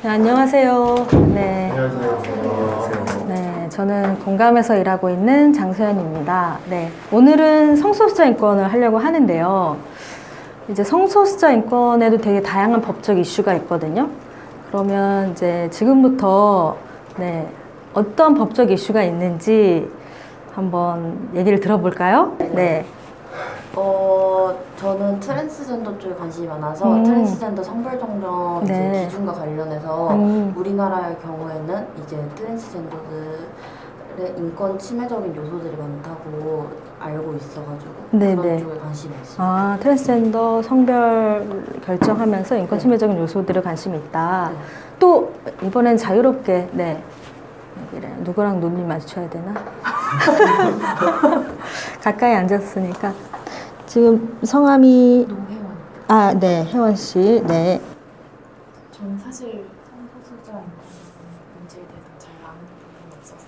네, 안녕하세요. 네. 안녕하세요. 네, 저는 공감에서 일하고 있는 장소연입니다. 네, 오늘은 성소수자 인권을 하려고 하는데요. 이제 성소수자 인권에도 되게 다양한 법적 이슈가 있거든요. 그러면 이제 지금부터 네, 어떤 법적 이슈가 있는지 한번 얘기를 들어볼까요? 네. 저는 트랜스젠더 쪽에 관심이 많아서 트랜스젠더 성별정정 이제 네. 기준과 관련해서 우리나라의 경우에는 이제 트랜스젠더들의 인권 침해적인 요소들이 많다고 알고 있어가지고 네네. 그런 쪽에 관심이 있어요. 아, 트랜스젠더 성별 결정하면서 인권 침해적인 요소들에 관심이 있다. 네. 또 이번엔 자유롭게 네. 얘기를 누구랑 눈이 마주쳐야 되나? 가까이 앉았으니까. 지금 성함이 노혜원. 아, 네, 혜원 씨. 네. 저는 사실 성소수자 문제에 대해서 잘 아는 부분이 없어서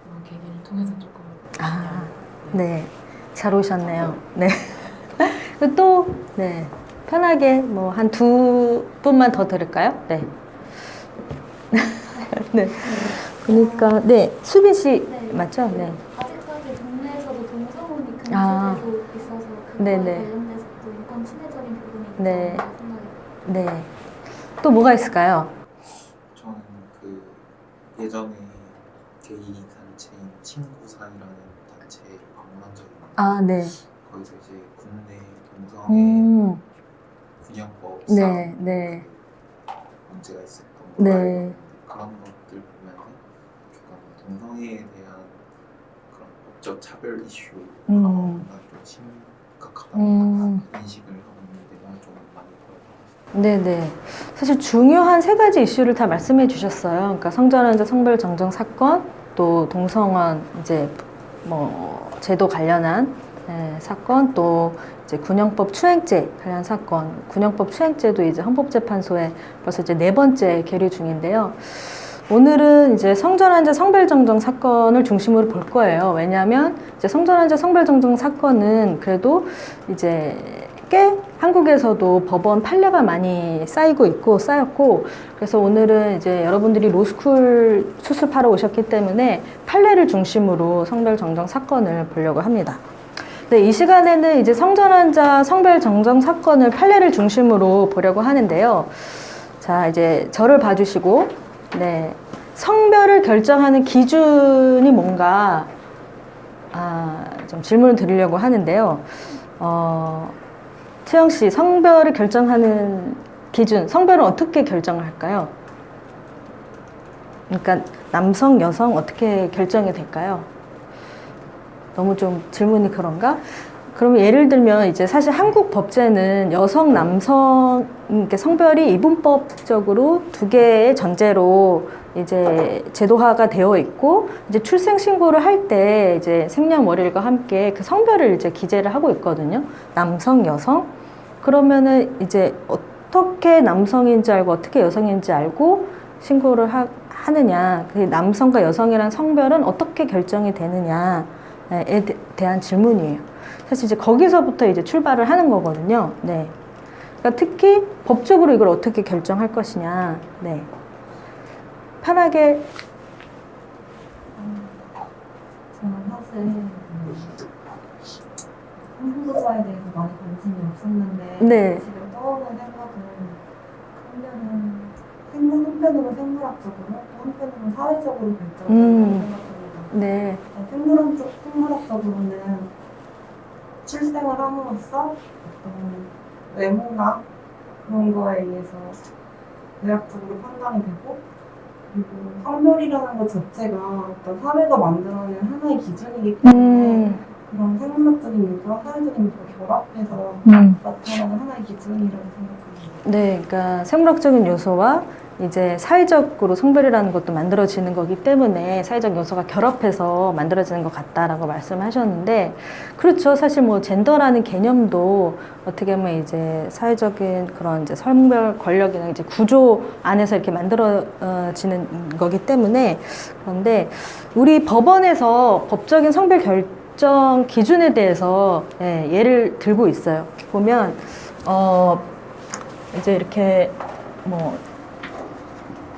이런 계기를 통해서 조금 아, 네. 잘 오셨네요. 네. 또 네. 편하게 뭐 한 두 분만 더 들을까요? 네. 네. 그러니까 네, 수빈 씨 네. 맞죠? 네. 아직까지 동네에서도 동성혼이 아. 금지되고 있어서 그거에 네네. 관련돼서 또 인권 침해적인 부분이 네. 있다고 생각이 네. 또 뭐가 있을까요? 저는 그 예전에 게이 단체인 친구사이라는 단체를 방문한 적이 있는데 아, 네. 거기서 이제 국내 동성애 음. 군형법상 네, 네. 문제가 있었던 네. 걸로 알고 있는데 그런 것들 보면서 약간 동성애에 대한 그런 법적 차별 이슈가 좀 심각하다는 인식을 하고 있는데 좀 많이 보여요. 네네. 사실 중요한 세 가지 이슈를 다 말씀해 주셨어요. 그러니까 성전환자 성별 정정 사건, 또 동성원 이제 뭐 제도 관련한 사건, 또 이제 군형법 추행죄 관련 사건. 군형법 추행죄도 이제 헌법재판소에 벌써 이제 4번째 계류 중인데요. 오늘은 이제 성전환자 성별정정 사건을 중심으로 볼 거예요. 왜냐하면 이제 성전환자 성별정정 사건은 그래도 이제 꽤 한국에서도 법원 판례가 많이 쌓였고, 그래서 오늘은 이제 여러분들이 로스쿨 수습하러 오셨기 때문에 판례를 중심으로 성별정정 사건을 보려고 합니다. 네, 이 시간에는 이제 성전환자 성별정정 사건을 판례를 중심으로 보려고 하는데요. 자, 이제 저를 봐주시고, 네, 성별을 결정하는 기준이 뭔가 좀 질문을 드리려고 하는데요. 채영 씨, 성별을 결정하는 기준, 성별은 어떻게 결정을 할까요? 그러니까 남성, 여성 어떻게 결정이 될까요? 너무 좀 질문이 그런가? 그러면 예를 들면 이제 사실 한국 법제는 여성, 남성 이렇게 성별이 이분법적으로 두 개의 전제로 이제 제도화가 되어 있고 이제 출생 신고를 할 때 이제 생년월일과 함께 그 성별을 이제 기재를 하고 있거든요. 남성, 여성. 그러면은 이제 어떻게 남성인지 알고 어떻게 여성인지 알고 신고를 하느냐. 그 남성과 여성이란 성별은 어떻게 결정이 되느냐에 대한 질문이에요. 사실 이제 거기서부터 이제 출발을 하는 거거든요. 네. 그러니까 특히 법적으로 이걸 어떻게 결정할 것이냐. 네. 편하게. 저는 사실 성소수자에 대해서 많이 관심이 없었는데 네. 지금 떠오르는 생각은 한편으로 생물학적으로 또 한편으로 사회적으로 결정된다는 생각합니다. 네. 생물학적으로는 출생을 함으로써 어떤 외모나 그런 거에 의해서 의학적으로 판단이 되고, 그리고 성별이라는 것 자체가 어떤 사회가 만들어낸 하나의 기준이기 때문에 그런 생물학적인 요소와 사회적인 요소가 결합해서 나타나는 하나의 기준이라고 생각합니다. 네, 그러니까 생물학적인 요소와 이제 사회적으로 성별이라는 것도 만들어지는 거기 때문에 사회적 요소가 결합해서 만들어지는 것 같다라고 말씀하셨는데, 그렇죠. 사실 뭐 젠더라는 개념도 어떻게 보면 이제 사회적인 그런 이제 성별 권력이나 이제 구조 안에서 이렇게 만들어지는 거기 때문에. 그런데 우리 법원에서 법적인 성별 결정 기준에 대해서 예를 들고 있어요. 보면 이제 이렇게 뭐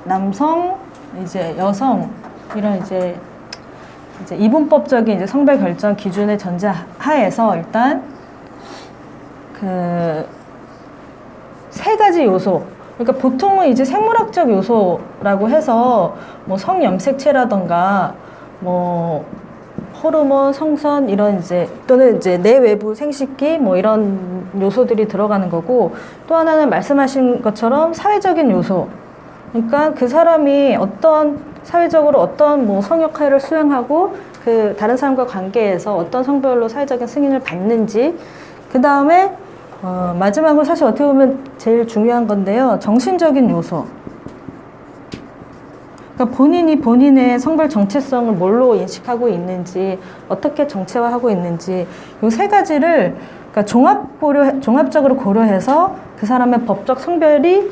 남성, 이제 여성 이런 이제 이분법적인 이제 성별 결정 기준의 전제 하에서 일단 그 세 가지 요소. 그러니까 보통은 이제 생물학적 요소라고 해서 뭐 성염색체라던가 뭐 호르몬, 성선 이런 이제 또는 이제 내외부 생식기 뭐 이런 요소들이 들어가는 거고, 또 하나는 말씀하신 것처럼 사회적인 요소. 그러니까 그 사람이 어떤 사회적으로 어떤 뭐 성역할을 수행하고 그 다른 사람과 관계에서 어떤 성별로 사회적인 승인을 받는지. 그 다음에 마지막으로 사실 어떻게 보면 제일 중요한 건데요. 정신적인 요소. 그러니까 본인이 본인의 성별 정체성을 뭘로 인식하고 있는지, 어떻게 정체화하고 있는지, 이 세 가지를 그러니까 종합적으로 고려해서 그 사람의 법적 성별이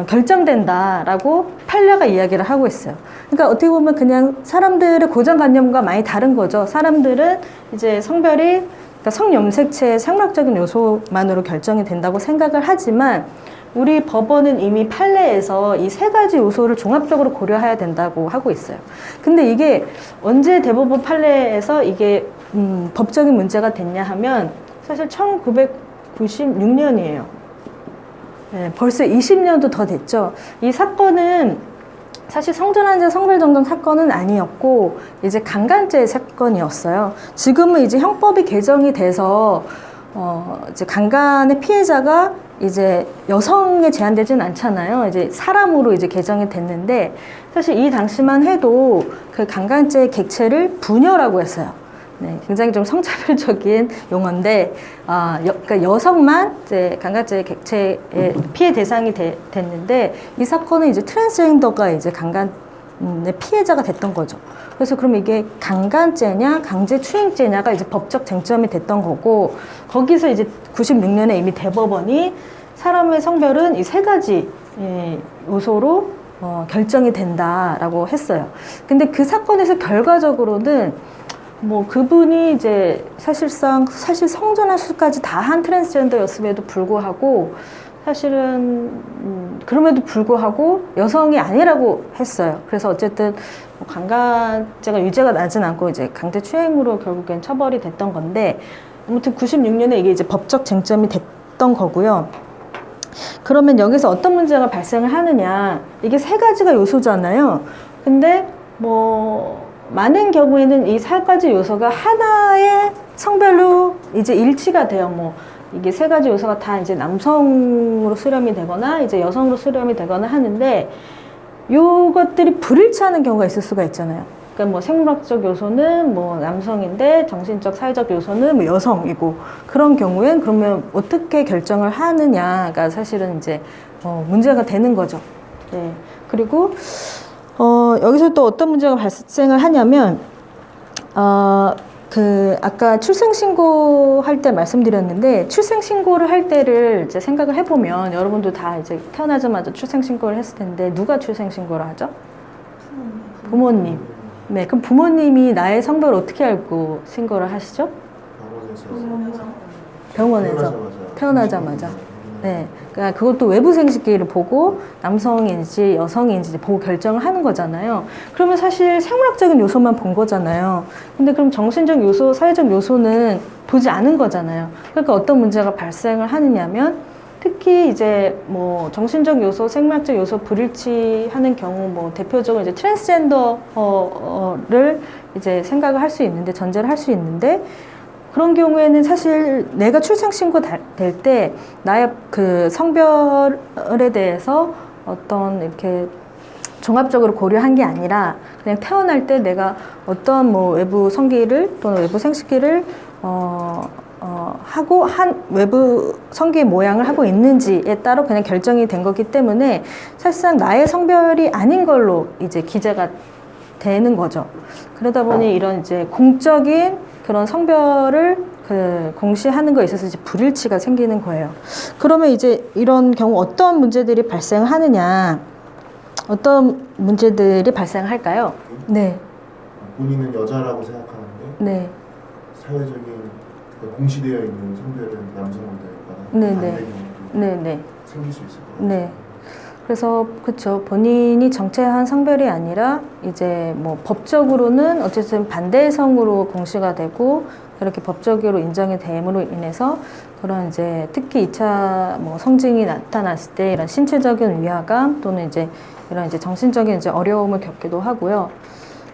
결정된다라고 판례가 이야기를 하고 있어요. 그러니까 어떻게 보면 그냥 사람들의 고정관념과 많이 다른 거죠. 사람들은 이제 성별이 그러니까 성염색체의 생물학적인 요소만으로 결정이 된다고 생각을 하지만, 우리 법원은 이미 판례에서 이 세 가지 요소를 종합적으로 고려해야 된다고 하고 있어요. 근데 이게 언제 대법원 판례에서 이게 법적인 문제가 됐냐 하면 사실 1996년이에요. 네, 벌써 20년도 더 됐죠. 이 사건은 사실 성전환자 성별정정 사건은 아니었고 이제 강간죄 사건이었어요. 지금은 이제 형법이 개정이 돼서 이제 강간의 피해자가 이제 여성에 제한되진 않잖아요. 이제 사람으로 이제 개정이 됐는데, 사실 이 당시만 해도 그 강간죄의 객체를 부녀라고 했어요. 네, 굉장히 좀 성차별적인 용어인데, 그러니까 여성만 이제 강간죄의 객체의 피해 대상이 됐는데, 이 사건은 이제 트랜스젠더가 이제 강간의 피해자가 됐던 거죠. 그래서 그럼 이게 강간죄냐, 강제추행죄냐가 이제 법적 쟁점이 됐던 거고, 거기서 이제 96년에 이미 대법원이 사람의 성별은 이 세 가지 요소로 결정이 된다라고 했어요. 근데 그 사건에서 결과적으로는 뭐 그분이 이제 사실 성전환 수까지 다 한 트랜스젠더였음에도 불구하고 사실은 그럼에도 불구하고 여성이 아니라고 했어요. 그래서 어쨌든 뭐 강간죄가 유죄가 나진 않고 이제 강제추행으로 결국엔 처벌이 됐던 건데, 아무튼 96년에 이게 이제 법적 쟁점이 됐던 거고요. 그러면 여기서 어떤 문제가 발생을 하느냐, 이게 세 가지가 요소잖아요. 근데 뭐 많은 경우에는 이 세 가지 요소가 하나의 성별로 이제 일치가 돼요. 뭐 이게 세 가지 요소가 다 이제 남성으로 수렴이 되거나 이제 여성으로 수렴이 되거나 하는데, 요것들이 불일치하는 경우가 있을 수가 있잖아요. 그러니까 뭐 생물학적 요소는 뭐 남성인데 정신적 사회적 요소는 뭐 여성이고, 그런 경우엔 그러면 어떻게 결정을 하느냐가 사실은 이제 문제가 되는 거죠. 네. 그리고 여기서 또 어떤 문제가 발생을 하냐면, 아까 출생신고 할 때 말씀드렸는데, 출생신고를 할 때를 이제 생각을 해보면, 여러분도 다 이제 태어나자마자 출생신고를 했을 텐데, 누가 출생신고를 하죠? 부모님. 네, 그럼 부모님이 나의 성별을 어떻게 알고 신고를 하시죠? 병원에서. 태어나자마자. 네. 그러니까 그것도 외부 생식기를 보고 남성인지 여성인지 보고 결정을 하는 거잖아요. 그러면 사실 생물학적인 요소만 본 거잖아요. 근데 그럼 정신적 요소, 사회적 요소는 보지 않은 거잖아요. 그러니까 어떤 문제가 발생을 하느냐면, 특히 이제 뭐 정신적 요소, 생물학적 요소 불일치하는 경우, 뭐 대표적으로 이제 트랜스젠더를 이제 생각을 할 수 있는데, 전제를 할 수 있는데, 그런 경우에는 사실 내가 출생신고 될 때 나의 그 성별에 대해서 어떤 이렇게 종합적으로 고려한 게 아니라, 그냥 태어날 때 내가 어떤 뭐 외부 성기를 또는 외부 생식기를 하고 외부 성기의 모양을 하고 있는지에 따라 그냥 결정이 된 거기 때문에, 사실상 나의 성별이 아닌 걸로 이제 기재가 되는 거죠. 그러다 보니 이런 이제 공적인 그런 성별을 공시하는 거에 있어서 이제 불일치가 생기는 거예요. 그러면 이제 이런 경우 어떤 문제들이 발생하느냐, 어떤 문제들이 발생할까요? 네. 본인은 여자라고 생각하는데, 네. 사회적인 공시되어 있는 성별은 남성으로 되거나 네네. 반대의 경우도 네네. 생길 수 있을 것 같아요. 네. 그래서 그쵸, 본인이 정체한 성별이 아니라 이제 뭐 법적으로는 어쨌든 반대성으로 공시가 되고 그렇게 법적으로 인정이 됨으로 인해서 그런 이제 특히 2차 뭐 성징이 나타났을 때 이런 신체적인 위화감 또는 이제 이런 이제 정신적인 이제 어려움을 겪기도 하고요.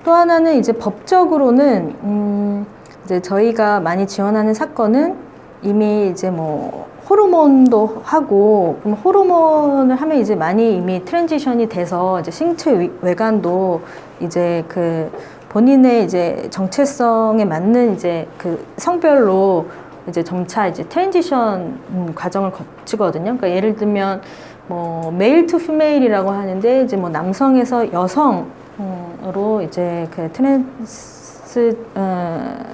또 하나는 이제 법적으로는 이제 저희가 많이 지원하는 사건은 이미 이제 뭐 호르몬도 하고, 그럼 호르몬을 하면 이제 많이 이미 트랜지션이 돼서 이제 신체 외관도 이제 그 본인의 이제 정체성에 맞는 이제 그 성별로 이제 점차 이제 트랜지션 과정을 거치거든요. 그러니까 예를 들면 뭐 메일 투 피메일이라고 하는데 이제 뭐 남성에서 여성으로 이제 그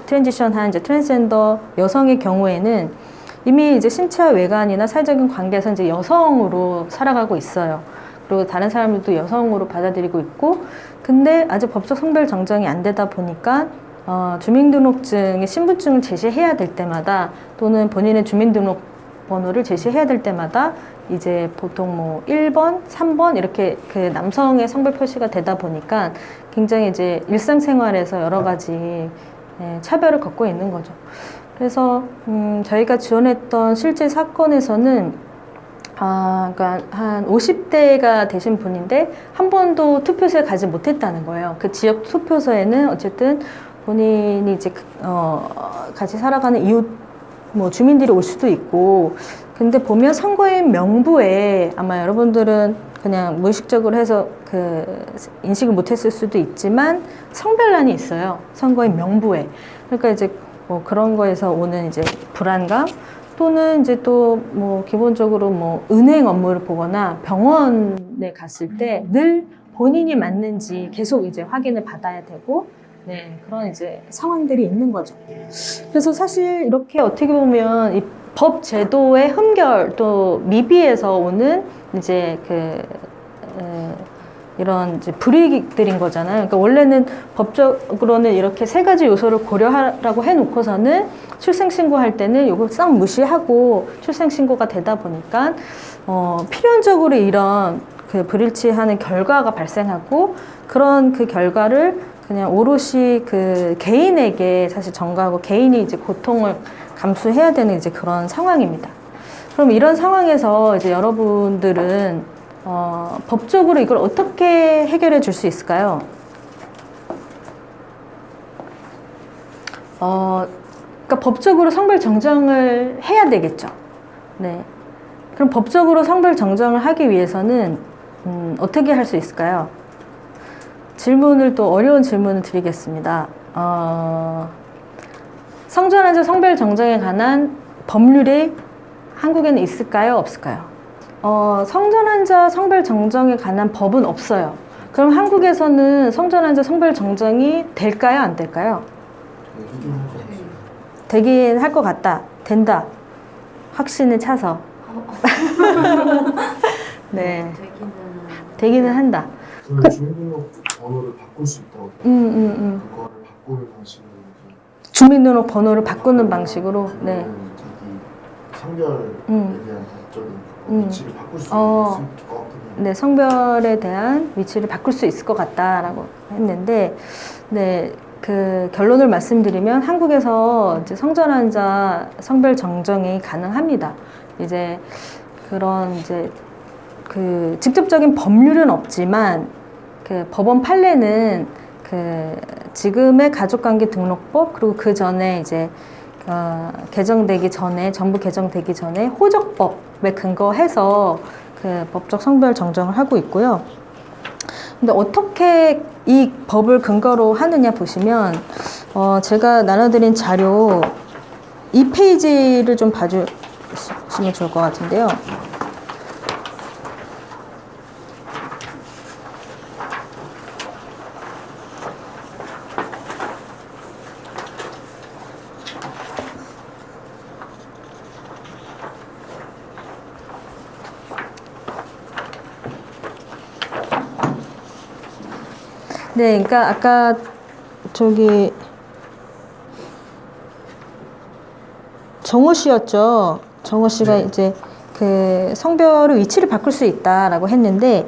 트랜지션한 이제 트랜스젠더 여성의 경우에는 이미 이제 신체와 외관이나 사회적인 관계에서 이제 여성으로 살아가고 있어요. 그리고 다른 사람들도 여성으로 받아들이고 있고, 근데 아직 법적 성별 정정이 안 되다 보니까 주민등록증에 신분증을 제시해야 될 때마다 또는 본인의 주민등록번호를 제시해야 될 때마다 이제 보통 뭐 1번, 3번 이렇게 그 남성의 성별 표시가 되다 보니까 굉장히 이제 일상생활에서 여러 가지 차별을 겪고 있는 거죠. 그래서 저희가 지원했던 실제 사건에서는 그러니까 한 50대가 되신 분인데 한 번도 투표소에 가지 못했다는 거예요. 그 지역 투표소에는 어쨌든 본인이 이제 같이 살아가는 이웃 뭐 주민들이 올 수도 있고, 근데 보면 선거인 명부에 아마 여러분들은 그냥 무의식적으로 해서 그 인식을 못했을 수도 있지만 성별란이 있어요. 선거인 명부에. 그러니까 이제 뭐 그런 거에서 오는 이제 불안감 또는 이제 또 뭐 기본적으로 뭐 은행 업무를 보거나 병원에 갔을 때 늘 본인이 맞는지 계속 이제 확인을 받아야 되고, 네, 그런 이제 상황들이 있는 거죠. 그래서 사실 이렇게 어떻게 보면 이 법 제도의 흠결 또 미비에서 오는 이제 이런 이제 불이익들인 거잖아요. 그러니까 원래는 법적으로는 이렇게 세 가지 요소를 고려하라고 해놓고서는 출생신고할 때는 이거 싹 무시하고 출생신고가 되다 보니까 필연적으로 이런 그 불일치하는 결과가 발생하고, 그런 그 결과를 그냥 오롯이 그 개인에게 사실 전가하고 개인이 이제 고통을 감수해야 되는 이제 그런 상황입니다. 그럼 이런 상황에서 이제 여러분들은 법적으로 이걸 어떻게 해결해 줄 수 있을까요? 그러니까 법적으로 성별 정정을 해야 되겠죠. 네. 그럼 법적으로 성별 정정을 하기 위해서는 어떻게 할 수 있을까요? 질문을 또 어려운 질문을 드리겠습니다. 성전환자 성별 정정에 관한 법률이 한국에는 있을까요? 없을까요? 성전환자 성별 정정에 관한 법은 없어요. 그럼 한국에서는 성전환자 성별 정정이 될까요? 안 될까요? 되긴 할 것 같다. 된다. 확신을 차서. 네. 되기는 한다. 그 주민등록 번호를 바꿀 수 있다고. 그거를 바꾸는 방식으로. 주민등록 번호를 바꾸는 방식으로. 네. 자기 성별에 대한 법적인 위치를 바꿀 수 있을 것 같아요. 네, 성별에 대한 위치를 바꿀 수 있을 것 같다라고 했는데, 네, 그 결론을 말씀드리면 한국에서 이제 성전환자 성별 정정이 가능합니다. 이제 그런 이제 그 직접적인 법률은 없지만 그 법원 판례는 그 지금의 가족관계 등록법 그리고 그 전에 이제 개정되기 전에 정부 개정되기 전에 호적법에 근거해서 그 법적 성별 정정을 하고 있고요. 근데 어떻게 이 법을 근거로 하느냐 보시면 제가 나눠드린 자료 2페이지를 좀 봐주시면 좋을 것 같은데요. 네, 그러니까 아까 저기 정호 씨였죠. 정호 씨가 이제 그 성별의 위치를 바꿀 수 있다라고 했는데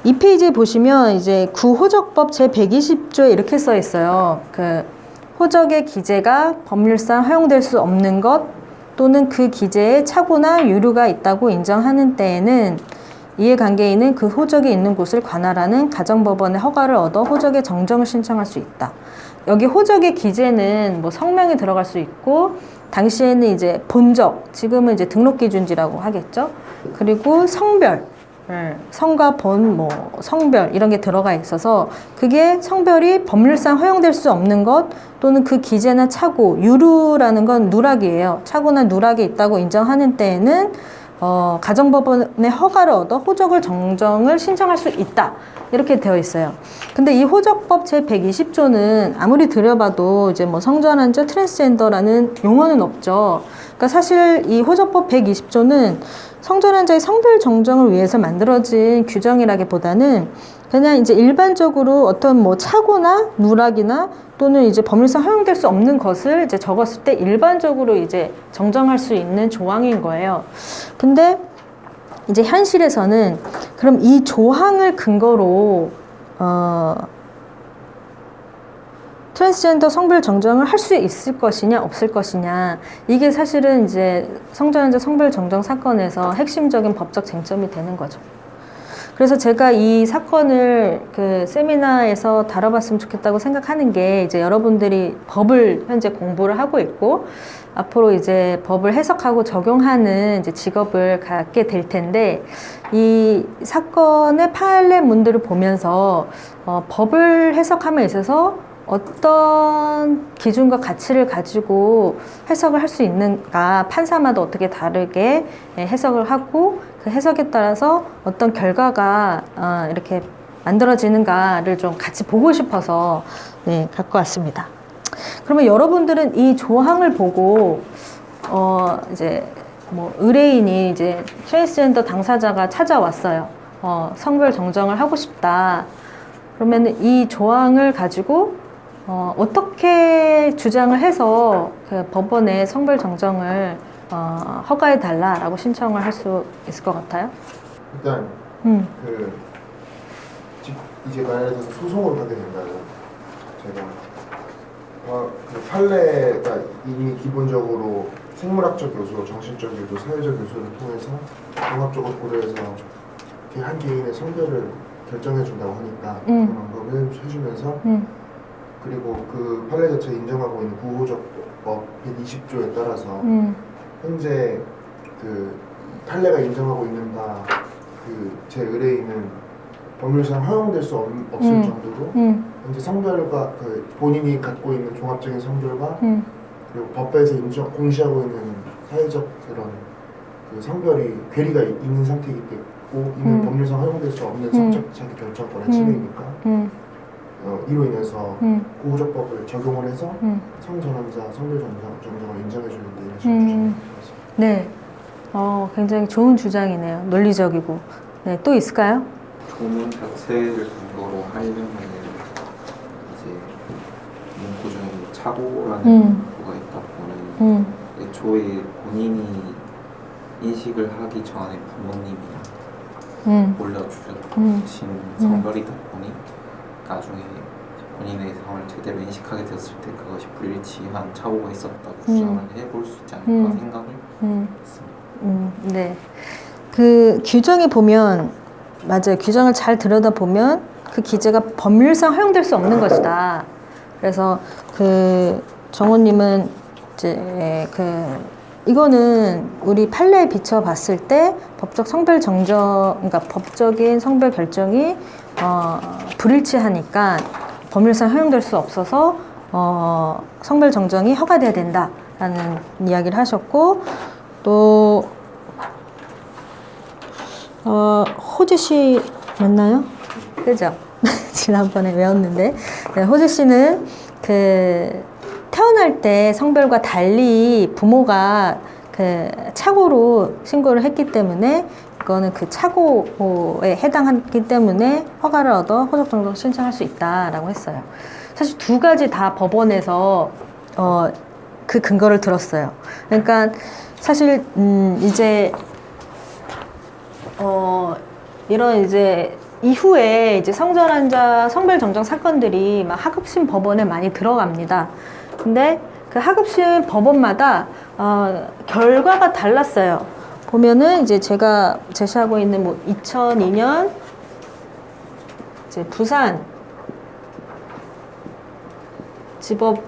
이 페이지에 보시면 이제 구호적법 제120조에 이렇게 써 있어요. 그 호적의 기재가 법률상 허용될 수 없는 것 또는 그 기재에 착오나 유류가 있다고 인정하는 때에는 이해관계인은 그 호적이 있는 곳을 관할하는 가정법원의 허가를 얻어 호적의 정정을 신청할 수 있다. 여기 호적의 기재는 뭐 성명이 들어갈 수 있고 당시에는 이제 본적, 지금은 이제 등록기준지라고 하겠죠. 그리고 성별, 성과 본, 뭐 성별 이런 게 들어가 있어서 그게 성별이 법률상 허용될 수 없는 것 또는 그 기재나 착오, 유류라는 건 누락이에요. 착오나 누락이 있다고 인정하는 때에는 가정법원의 허가를 얻어 호적을 정정을 신청할 수 있다. 이렇게 되어 있어요. 근데 이 호적법 제120조는 아무리 들여봐도 이제 뭐 성전환자, 트랜스젠더라는 용어는 없죠. 그러니까 사실 이 호적법 120조는 성전환자의 성별 정정을 위해서 만들어진 규정이라기보다는 그냥 이제 일반적으로 어떤 뭐 착오나 누락이나 또는 이제 법률상 허용될 수 없는 것을 이제 적었을 때 일반적으로 이제 정정할 수 있는 조항인 거예요. 근데 이제 현실에서는 그럼 이 조항을 근거로 트랜스젠더 성별 정정을 할 수 있을 것이냐 없을 것이냐 이게 사실은 이제 성전환자 성별 정정 사건에서 핵심적인 법적 쟁점이 되는 거죠. 그래서 제가 이 사건을 그 세미나에서 다뤄봤으면 좋겠다고 생각하는 게 이제 여러분들이 법을 현재 공부를 하고 있고 앞으로 이제 법을 해석하고 적용하는 이제 직업을 갖게 될 텐데 이 사건의 판례문들을 보면서 법을 해석함에 있어서 어떤 기준과 가치를 가지고 해석을 할 수 있는가 판사마다 어떻게 다르게 해석을 하고 그 해석에 따라서 어떤 결과가 이렇게 만들어지는가를 좀 같이 보고 싶어서 네, 갖고 왔습니다. 그러면 여러분들은 이 조항을 보고 이제 뭐 의뢰인이 이제 트랜스젠더 당사자가 찾아왔어요. 성별 정정을 하고 싶다. 그러면 이 조항을 가지고 어떻게 주장을 해서 그 법원에 성별 정정을 허가해 달라라고 신청을 할 수 있을 것 같아요? 일단 그 이제 만약에 소송으로 가게 된다면 제가 그 판례가 이미 기본적으로 생물학적 요소, 정신적 요소, 사회적 요소를 통해서 종합적으로 고려해서 한 개인의 성별을 결정해 준다고 하니까 그런 방법을 해주면서 그리고 그 판례 자체가 인정하고 있는 구호적법 120조에 따라서 현재 그 판례가 인정하고 있는 바 그 제 의뢰인은 법률상 허용될 수 없을 정도로 현재 성별과 그 본인이 갖고 있는 종합적인 성별과 그리고 법에서 공시하고 있는 사회적 그런 그 성별이 괴리가 있는 상태이기 때문에 이는 법률상 허용될 수 없는 성적 자기 결정권의 침해이니까 이로 인해서 구호적법을 적용을 해서 성전환자 성별 정정을 인정해주는 데 이런 식으로 주장을 했습니다. 네, 굉장히 좋은 주장이네요. 논리적이고. 네, 또 있을까요? 조문 자체를 근거로 하려면 이제 문구 중에 착오라는 문구가 있다 보면 애초에 본인이 인식을 하기 전에 부모님이 올려주신 성별이다 보니 나중에 본인의 상을 제대로 인식하게 되었을 때 그것이 불일치한 착오가 있었다고 주장을 해볼 수 있지 않을까 생각을 했습니다. 네. 그 규정에 보면 맞아요. 규정을 잘 들여다보면 그 기재가 법률상 허용될 수 없는 것이다. 그래서 그 정호님은 이제 이거는 우리 판례에 비춰 봤을 때 법적 성별 정정, 그러니까 법적인 성별 결정이 불일치하니까 법률상 허용될 수 없어서 성별 정정이 허가돼야 된다라는 이야기를 하셨고 또 호주 씨 맞나요? 그죠? 지난번에 외웠는데 네, 호주 씨는 그 태어날 때 성별과 달리 부모가 그 착오로 신고를 했기 때문에 이거는 그 착오에 해당하기 때문에 허가를 얻어 호적 정정 신청할 수 있다라고 했어요. 사실 두 가지 다 법원에서 그 근거를 들었어요. 그러니까 사실 이제 이런 이제 이후에 이제 성전환자 성별 정정 사건들이 막 하급심 법원에 많이 들어갑니다. 근데 그 하급심 법원마다 결과가 달랐어요. 보면은 이제 제가 제시하고 있는 뭐 2002년 이제 부산 지법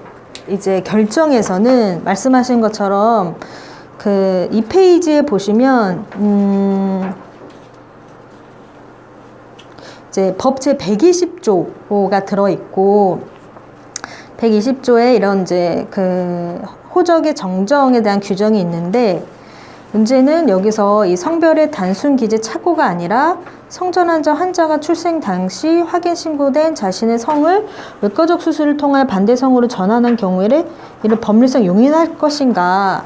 이제 결정에서는 말씀하신 것처럼 그 이 페이지에 보시면 이제 법 제 120조가 들어있고 120조에 이런 이제 그 호적의 정정에 대한 규정이 있는데 문제는 여기서 이 성별의 단순 기재 착오가 아니라 성전환자 환자가 출생 당시 확인 신고된 자신의 성을 외과적 수술을 통하여 반대성으로 전환한 경우에 이를 법률상 용인할 것인가.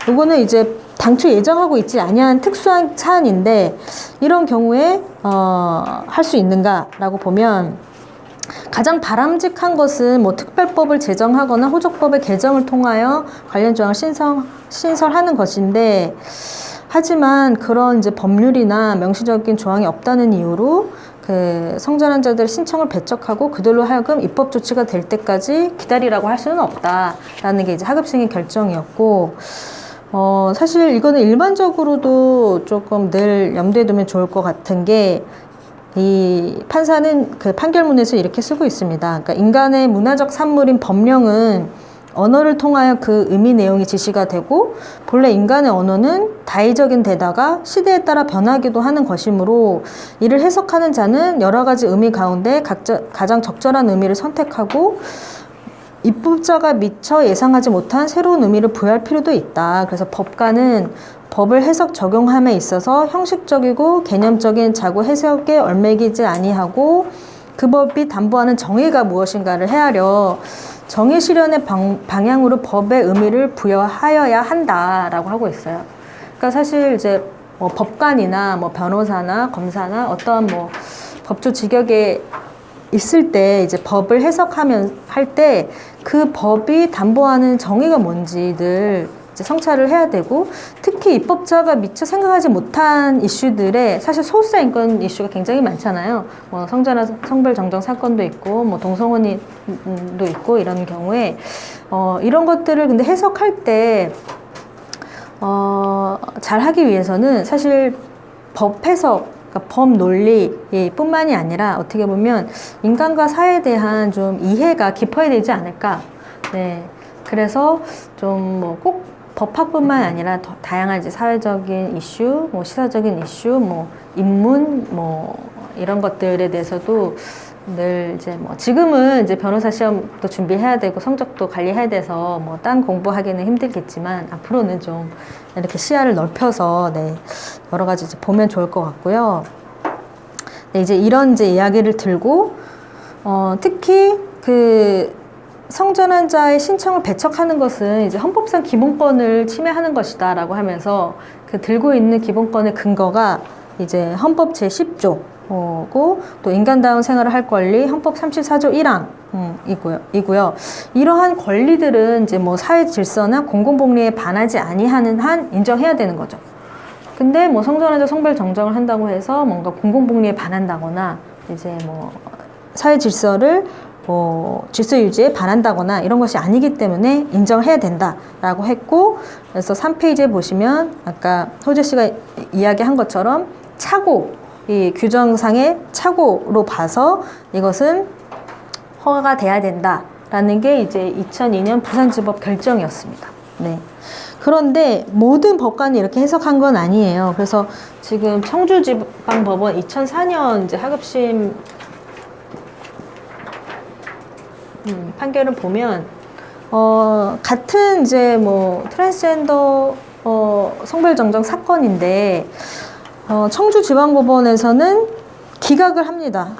이거는 이제 당초 예정하고 있지 아니한 특수한 사안인데 이런 경우에 할 수 있는가라고 보면 가장 바람직한 것은 뭐 특별법을 제정하거나 호적법의 개정을 통하여 관련 조항을 신설하는 것인데 하지만 그런 이제 법률이나 명시적인 조항이 없다는 이유로 그 성전환자들 신청을 배척하고 그들로 하여금 입법 조치가 될 때까지 기다리라고 할 수는 없다라는 게 이제 하급심의 결정이었고 사실 이거는 일반적으로도 조금 늘 염두에 두면 좋을 것 같은 게 이 판사는 그 판결문에서 이렇게 쓰고 있습니다. 그러니까 인간의 문화적 산물인 법령은 언어를 통하여 그 의미 내용이 지시가 되고 본래 인간의 언어는 다의적인 데다가 시대에 따라 변하기도 하는 것이므로 이를 해석하는 자는 여러 가지 의미 가운데 가장 적절한 의미를 선택하고 입법자가 미처 예상하지 못한 새로운 의미를 부여할 필요도 있다. 그래서 법관은 법을 해석 적용함에 있어서 형식적이고 개념적인 자구 해석에 얽매이지 아니하고 그 법이 담보하는 정의가 무엇인가를 헤아려 정의 실현의 방향으로 법의 의미를 부여하여야 한다라고 하고 있어요. 그러니까 사실 이제 뭐 법관이나 뭐 변호사나 검사나 어떠한 뭐 법조 직역에 있을 때 이제 법을 해석하면 할 때 그 법이 담보하는 정의가 뭔지들 이제 성찰을 해야 되고 특히 입법자가 미처 생각하지 못한 이슈들에 사실 소수자 인권 이슈가 굉장히 많잖아요. 뭐 성별 정정 사건도 있고 뭐 동성혼도 있고 이런 경우에 이런 것들을 근데 해석할 때 잘 하기 위해서는 사실 법 해석 그러니까 법 논리뿐만이 아니라 어떻게 보면 인간과 사회에 대한 좀 이해가 깊어야 되지 않을까. 네. 그래서 좀 뭐 꼭 법학뿐만 아니라 더 다양한 이제 사회적인 이슈, 뭐 시사적인 이슈, 뭐 인문, 뭐 이런 것들에 대해서도 늘 이제 뭐 지금은 이제 변호사 시험도 준비해야 되고 성적도 관리해야 돼서 뭐 딴 공부하기는 힘들겠지만 앞으로는 좀 이렇게 시야를 넓혀서 네, 여러 가지 이제 보면 좋을 것 같고요. 네, 이제 이런 이제 이야기를 들고 특히 그 성전환자의 신청을 배척하는 것은 이제 헌법상 기본권을 침해하는 것이다라고 하면서 그 들고 있는 기본권의 근거가 이제 헌법 제10조고 또 인간다운 생활을 할 권리 헌법 34조 1항 이고요. 이러한 권리들은 이제 뭐 사회 질서나 공공복리에 반하지 아니하는 한 인정해야 되는 거죠. 근데 뭐 성전환자 성별 정정을 한다고 해서 뭔가 공공복리에 반한다거나 이제 뭐 사회 질서를 질서 유지에 반한다거나 이런 것이 아니기 때문에 인정해야 된다라고 했고 그래서 3페이지에 보시면 아까 호재 씨가 이야기한 것처럼 착오, 이 규정상의 착오로 봐서 이것은 허가가 돼야 된다라는 게 이제 2002년 부산지법 결정이었습니다. 네. 그런데 모든 법관이 이렇게 해석한 건 아니에요. 그래서 지금 청주지방법원 2004년 이제 하급심 판결을 보면 같은 이제 뭐 트랜스젠더 성별 정정 사건인데 청주지방법원에서는 기각을 합니다.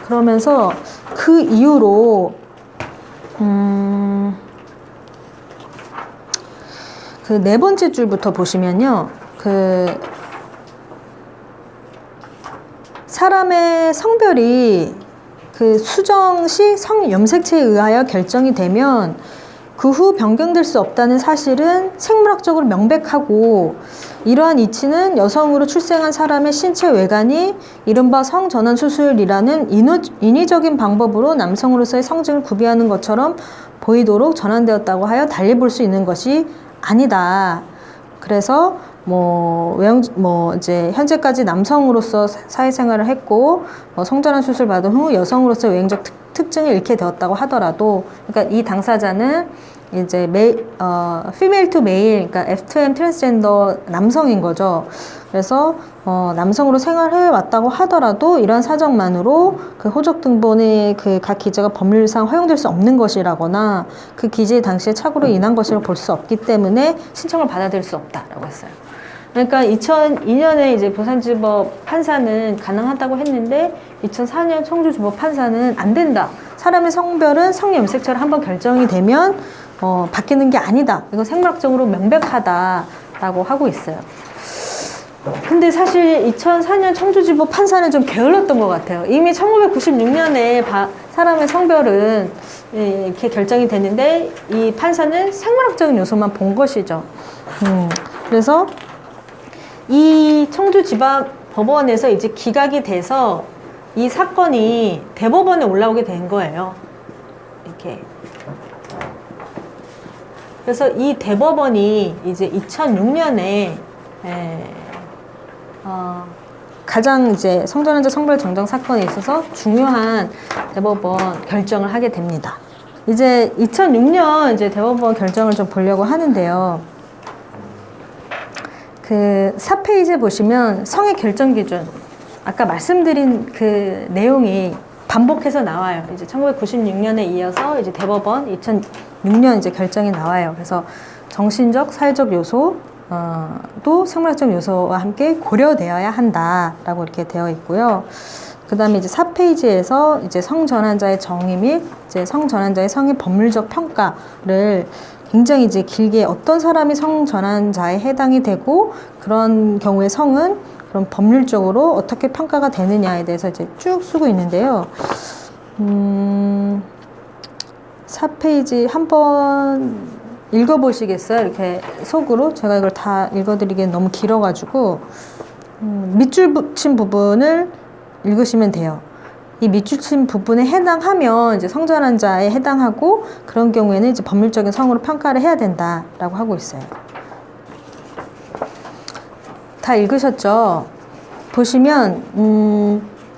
그러면서 그 이후로 그 네 번째 줄부터 보시면요, 그 사람의 성별이 그 수정 시 성염색체에 의하여 결정이 되면 그 후 변경될 수 없다는 사실은 생물학적으로 명백하고 이러한 이치는 여성으로 출생한 사람의 신체 외관이 이른바 성전환 수술이라는 인위적인 방법으로 남성으로서의 성징을 구비하는 것처럼 보이도록 전환되었다고 하여 달리 볼 수 있는 것이 아니다. 그래서 이제 현재까지 남성으로서 사회생활을 했고 성전환 수술 받은 후 여성으로서 외형적 특징을 잃게 되었다고 하더라도, 그러니까 이 당사자는 이제 female to male, 그러니까 F2M 트랜스젠더 남성인 거죠. 그래서 남성으로 생활해 왔다고 하더라도 이런 사정만으로 그 호적 등본의 그 각 기재가 법률상 허용될 수 없는 것이라거나 그 기재 당시에 착오로 인한 것이라고 볼 수 없기 때문에 신청을 받아들일 수 없다라고 했어요. 그러니까 2002년에 이제 부산지법 판사는 가능하다고 했는데 2004년 청주지법 판사는 안 된다. 사람의 성별은 성염색처럼 한번 결정이 되면 바뀌는 게 아니다. 이거 생물학적으로 명백하다라고 하고 있어요. 근데 사실 2004년 청주지법 판사는 좀 게을렀던 것 같아요. 이미 1996년에 사람의 성별은 이렇게 결정이 됐는데 이 판사는 생물학적인 요소만 본 것이죠. 그래서 이 청주지방법원에서 이제 기각이 돼서 이 사건이 대법원에 올라오게 된 거예요. 이렇게. 그래서 이 대법원이 이제 2006년에 가장 이제 성전환자 성별 정정 사건에 있어서 중요한 대법원 결정을 하게 됩니다. 이제 2006년 이제 대법원 결정을 좀 보려고 하는데요. 그 4페이지에 보시면 성의 결정 기준, 아까 말씀드린 그 내용이 반복해서 나와요. 이제 1996년에 이어서 이제 대법원 2006년 이제 결정이 나와요. 그래서 정신적, 사회적 요소, 또 생물학적 요소와 함께 고려되어야 한다라고 이렇게 되어 있고요. 그 다음에 이제 4페이지에서 이제 성전환자의 정의 및 이제 성전환자의 성의 법률적 평가를 굉장히 이제 길게 어떤 사람이 성전환자에 해당이 되고 그런 경우에 성은 그럼 법률적으로 어떻게 평가가 되느냐에 대해서 이제 쭉 쓰고 있는데요. 4페이지 한번 읽어보시겠어요? 이렇게 속으로. 제가 이걸 다 읽어드리기엔 너무 길어가지고 밑줄 붙인 부분을 읽으시면 돼요. 이 밑줄 친 부분에 해당하면 이제 성전환자에 해당하고 그런 경우에는 이제 법률적인 성으로 평가를 해야 된다라고 하고 있어요. 다 읽으셨죠? 보시면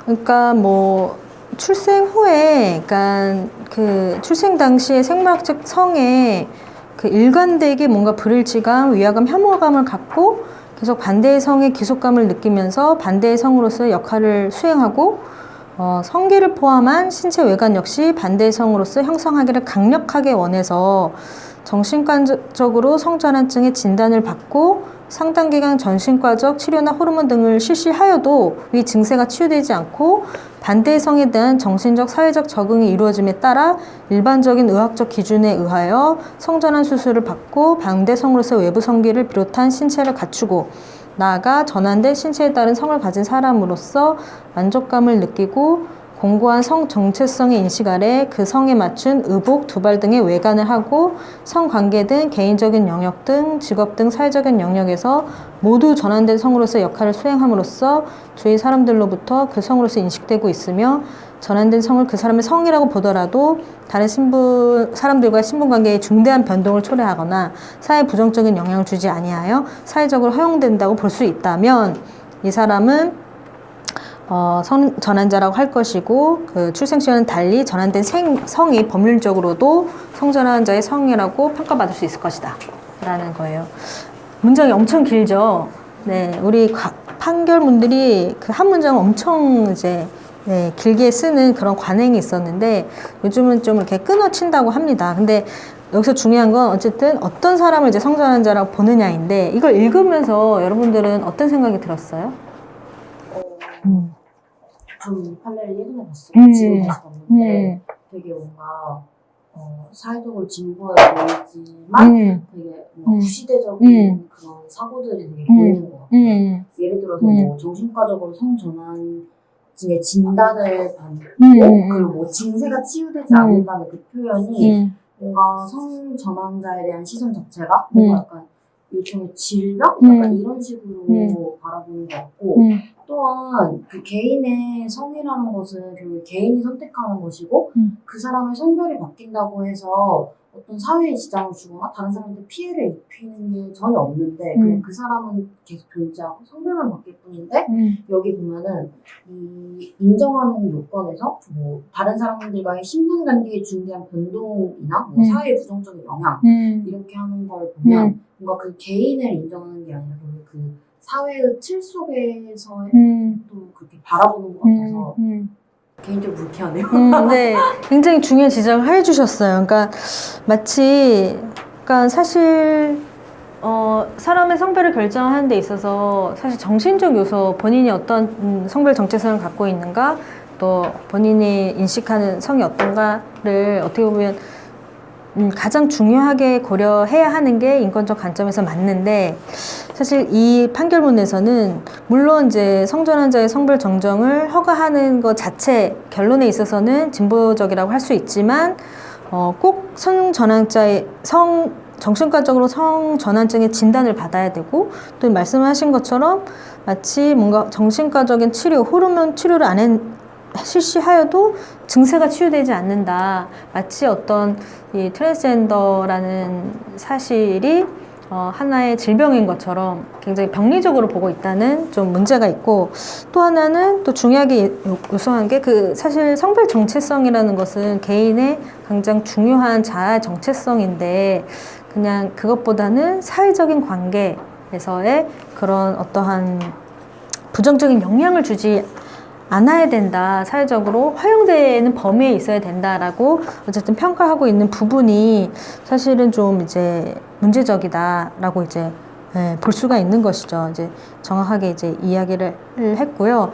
그러니까 뭐 출생 후에, 그러니까 그 출생 당시에 생물학적 성에 그 일관되게 뭔가 불일치감, 위화감, 혐오감을 갖고 계속 반대의 성에 기속감을 느끼면서 반대의 성으로서의 역할을 수행하고 성기를 포함한 신체 외관 역시 반대의 성으로서 형성하기를 강력하게 원해서 정신과적으로 성전환증의 진단을 받고 상당 기간 전신과적 치료나 호르몬 등을 실시하여도 위 증세가 치유되지 않고 반대의 성에 대한 정신적, 사회적 적응이 이루어짐에 따라 일반적인 의학적 기준에 의하여 성전환 수술을 받고 반대 성으로서 외부 성기를 비롯한 신체를 갖추고 나아가 전환된 신체에 따른 성을 가진 사람으로서 만족감을 느끼고 공고한 성 정체성의 인식 아래 그 성에 맞춘 의복, 두발 등의 외관을 하고 성관계 등 개인적인 영역 등 직업 등 사회적인 영역에서 모두 전환된 성으로서 역할을 수행함으로써 주위 사람들로부터 그 성으로서 인식되고 있으며 전환된 성을 그 사람의 성이라고 보더라도 다른 사람들과의 신분관계에 중대한 변동을 초래하거나 사회 부정적인 영향을 주지 아니하여 사회적으로 허용된다고 볼 수 있다면 이 사람은 전환자라고 할 것이고 그 출생 시와는 달리 전환된 성이 법률적으로도 성전환자의 성이라고 평가받을 수 있을 것이다 라는 거예요. 문장이 엄청 길죠. 네, 우리 판결문들이 그 한 문장 엄청 이제 길게 쓰는 그런 관행이 있었는데 요즘은 좀 이렇게 끊어친다고 합니다. 근데 여기서 중요한 건 어쨌든 어떤 사람을 이제 성전환자라고 보느냐인데 이걸 읽으면서 여러분들은 어떤 생각이 들었어요? 좀 판례를 예전에 봤어요. 지금 다시 봤는데 되게 뭔가 사회적으로 진보해 보이지만 되게 구시대적인 그런 사고들이 되게 보이는 것 같아요. 예를 들어서 뭐 정신과적으로 성전환증의 진단을 받고 그리고 뭐 증세가 치유되지 않는다는 그 표현이 뭔가 성전환자에 대한 시선 자체가 뭔가 약간 일종의 질병? 약간 이런 식으로 바라보는 것 같고 또한 그 개인의 성이라는 것은 결국 개인이 선택하는 것이고 그 사람의 성별이 바뀐다고 해서 어떤 사회에 지장을 주거나 다른 사람한테 피해를 입히는 게 전혀 없는데 그냥 그 사람은 계속 존재하고 성별만 바뀔 뿐인데 여기 보면은 이 인정하는 요건에서 뭐 다른 사람들과의 신분관계에 중대한 변동이나 뭐 사회의 부정적인 영향 이렇게 하는 걸 보면 뭔가 그 개인을 인정하는 게 아니라 그 사회의 틀 속에서의 또 그렇게 바라보는 것 같아서 개인적으로 불쾌하네요. 네, 굉장히 중요한 지적을 해주셨어요. 그러니까 마치, 그러니까 사실 사람의 성별을 결정하는 데 있어서 사실 정신적 요소, 본인이 어떤 성별 정체성을 갖고 있는가, 또 본인이 인식하는 성이 어떤가를 어떻게 보면 가장 중요하게 고려해야 하는 게 인권적 관점에서 맞는데, 사실 이 판결문에서는 물론 이제 성전환자의 성별 정정을 허가하는 것 자체 결론에 있어서는 진보적이라고 할 수 있지만 꼭 성전환자의 정신과적으로 성전환증의 진단을 받아야 되고, 또 말씀하신 것처럼 마치 뭔가 정신과적인 치료, 호르몬 치료를 실시하여도 증세가 치유되지 않는다. 마치 어떤 이 트랜스젠더라는 사실이 하나의 질병인 것처럼 굉장히 병리적으로 보고 있다는 좀 문제가 있고, 또 하나는 또 중요하게 요소한 게 그 사실 성별 정체성이라는 것은 개인의 가장 중요한 자아 정체성인데, 그냥 그것보다는 사회적인 관계에서의 그런 어떠한 부정적인 영향을 주지 않아야 된다. 사회적으로 허용되는 범위에 있어야 된다라고 어쨌든 평가하고 있는 부분이 사실은 좀 이제 문제적이다라고 이제 볼 수가 있는 것이죠. 이제 정확하게 이제 이야기를 했고요.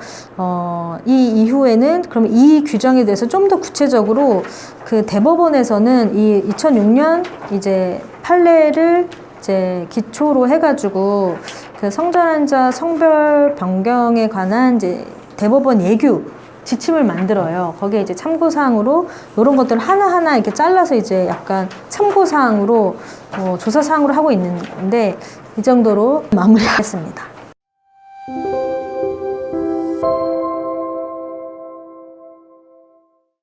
이 이후에는 그럼 이 규정에 대해서 좀 더 구체적으로 그 대법원에서는 이 2006년 이제 판례를 이제 기초로 해가지고 그 성전환자 성별 변경에 관한 이제 대법원 예규 지침을 만들어요. 거기에 이제 참고사항으로 이런 것들을 하나하나 이렇게 잘라서 이제 약간 참고사항으로 조사사항으로 하고 있는데 이 정도로 마무리하겠습니다.